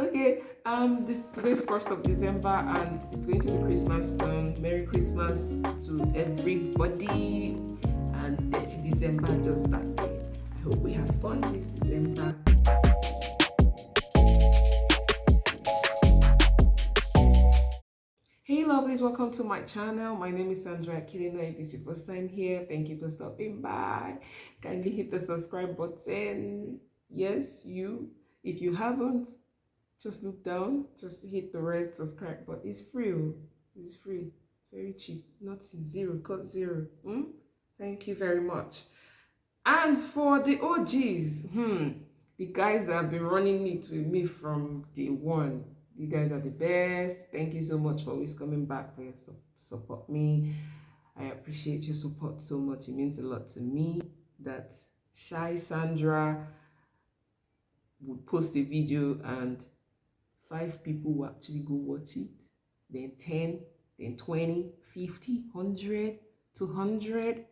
Okay, today's 1st of December and it's going to be Christmas. Merry Christmas to everybody and 30 December just started. I hope we have fun this December. Hey lovelies, welcome to my channel. My name is Sandra Akhidenor. If this is your first time here, thank you for stopping by. Kindly hit the subscribe button. Yes, you. If you haven't, just look down, just hit the red subscribe button. It's free. It's free. Very cheap. Not zero, cut zero. Thank you very much. And for the OGs, the guys that have been running it with me from day one, you guys are the best. Thank you so much for always coming back for your support me. I appreciate your support so much. It means a lot to me that shy Sandra would post a video and 5 people will actually go watch it, then 10, then 20, 50, 100, 200.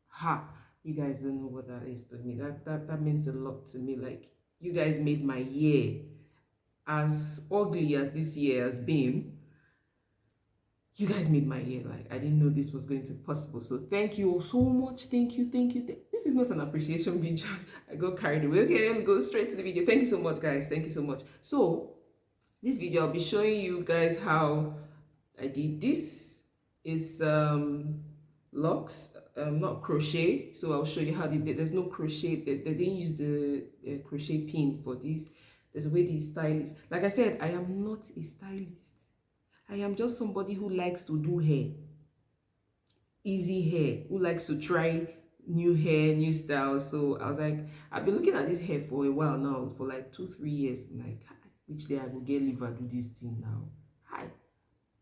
Ha! You guys don't know what that is to me. That means a lot to me. Like, you guys made my year. As ugly as this year has been, you guys made my year. Like, I didn't know this was going to be possible. So thank you all so much. Thank you. This is not an appreciation video. I got carried away. Okay, let me go straight to the video. Thank you so much, guys. Thank you so much. So this video, I'll be showing you guys how I did this. Is locks, not crochet. So I'll show you how they did. There's no crochet. They didn't use the crochet pin for this. There's a way they stylist. Like I said, I am not a stylist. I am just somebody who likes to do hair. Easy hair. Who likes to try new hair, new styles. So I was like, I've been looking at this hair for a while now, for like 2-3 years. I'm like, which day I will get liver do this thing now. Hi.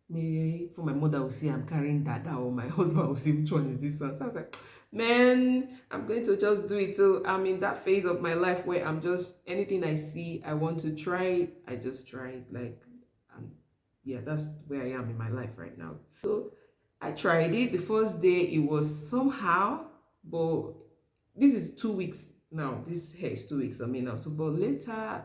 Maybe for my mother will say I'm carrying dada, or my husband will say which one is this one. So I was like, man, I'm going to just do it. So I'm in that phase of my life where I'm just, anything I see I want to try, I just try it. Like, yeah, that's where I am in my life right now. So I tried it. The first day it was somehow, but this is 2 weeks now. This hair is 2 weeks on me now. So but later,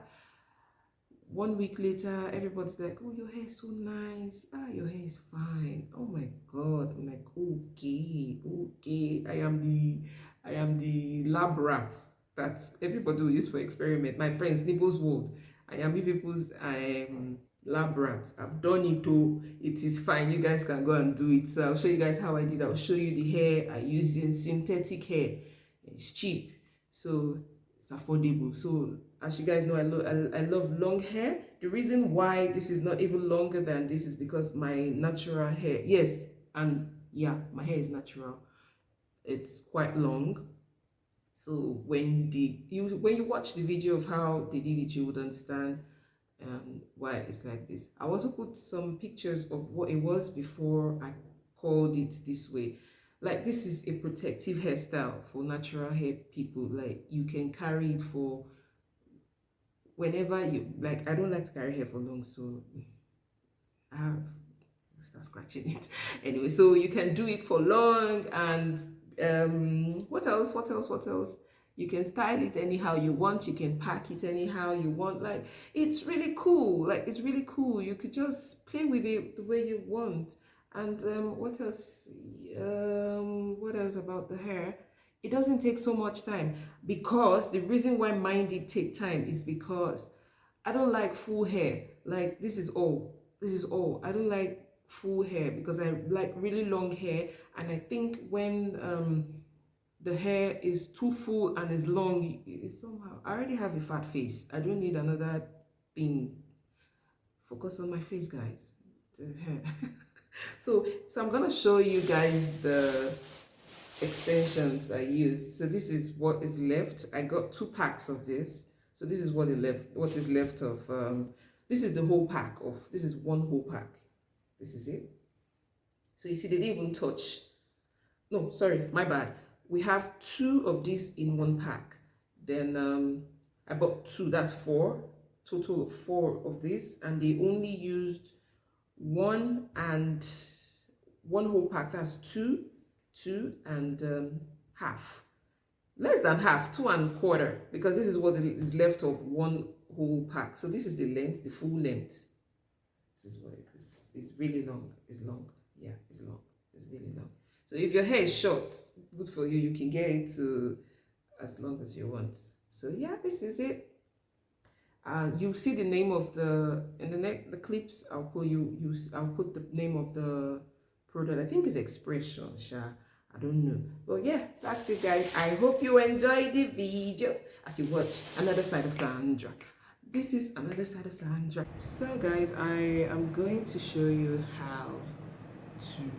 1 week later, everybody's like, oh, your hair is so nice. Your hair is fine. Oh my god. I'm like, okay. I am the lab rat that everybody will use for experiment. My friends, Nibbles World. I am people's lab rat. I've done it too. It is fine. You guys can go and do it. So I'll show you guys how I did. I'll show you the hair I use in synthetic hair. It's cheap. So it's affordable. So as you guys know, I love long hair. The reason why this is not even longer than this is because my natural hair, yes, and yeah, my hair is natural. It's quite long. So when you watch the video of how they did it, you would understand why it's like this. I also put some pictures of what it was before I called it this way. Like, this is a protective hairstyle for natural hair people. Like, you can carry it for whenever you like. I don't like to carry hair for long, so I have start scratching it anyway. So you can do it for long, and what else? You can style it anyhow you want. You can pack it anyhow you want. Like, it's really cool. Like, it's really cool. You could just play with it the way you want. And what else? What else about the hair? It doesn't take so much time, because the reason why mine did take time is because I don't like full hair. Like, this is all. I don't like full hair because I like really long hair. And I think when the hair is too full and is long, it's somehow, I already have a fat face. I don't need another thing. Focus on my face, guys. The hair. so I'm gonna show you guys the extensions I used. So this is what is left. I got 2 packs of this. So this is what is left of this is the whole pack of, this is one whole pack. This is it. So you see, they didn't even touch. No, sorry, my bad. We have 2 of these in one pack. Then I bought 2, that's 4, total of 4 of this, and they only used 1 and 1 whole pack. That's 2 and half, less than half, 2 1/4, because this is what is left of 1 whole pack. So this is the length, the full length. This is what it is. It's really long. It's long. Yeah, it's long. It's really long. So if your hair is short, good for you. You can get it to as long as you want. So yeah, this is it. You see the name of in the clips. I'll put I'll put the name of the product. I think it's Expression. Sure. I don't know. But yeah, that's it, guys. I hope you enjoyed the video as you watch another side of Sandra. This is another side of Sandra. So guys, I am going to show you how to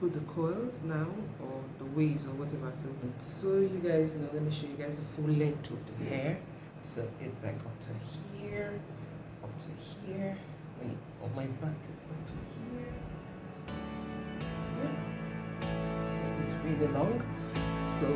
put the coils now, or the waves, or whatever. So you guys know, let me show you guys the full length of the hair. So it's like up to here, up to here. Wait, on my back is up to here. Yeah. So it's really long. So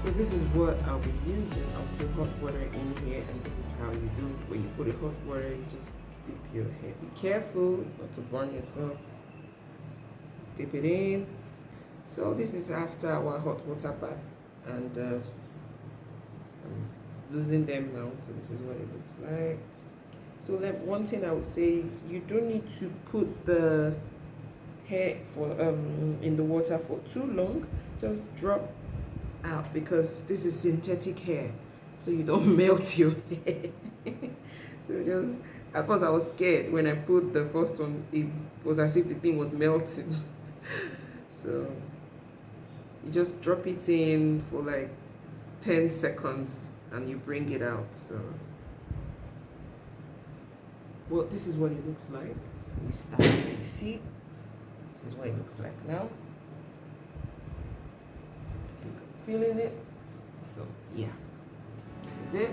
So this is what I'll be using. I'll put hot water in here, and this is how you do it. When you put the hot water, you just dip your hair. Be careful not to burn yourself. Dip it in. So this is after our hot water bath, and I'm losing them now. So this is what it looks like. So one thing I would say is you don't need to put the hair in the water for too long. Just drop out, because this is synthetic hair, so you don't melt your hair. So just at first I was scared when I put the first one. It was as if the thing was melting. So you just drop it in for like 10 seconds and you bring it out. So well, this is what it looks like. We start. So you see, this is what it looks like now. Feeling it. So yeah, this is it.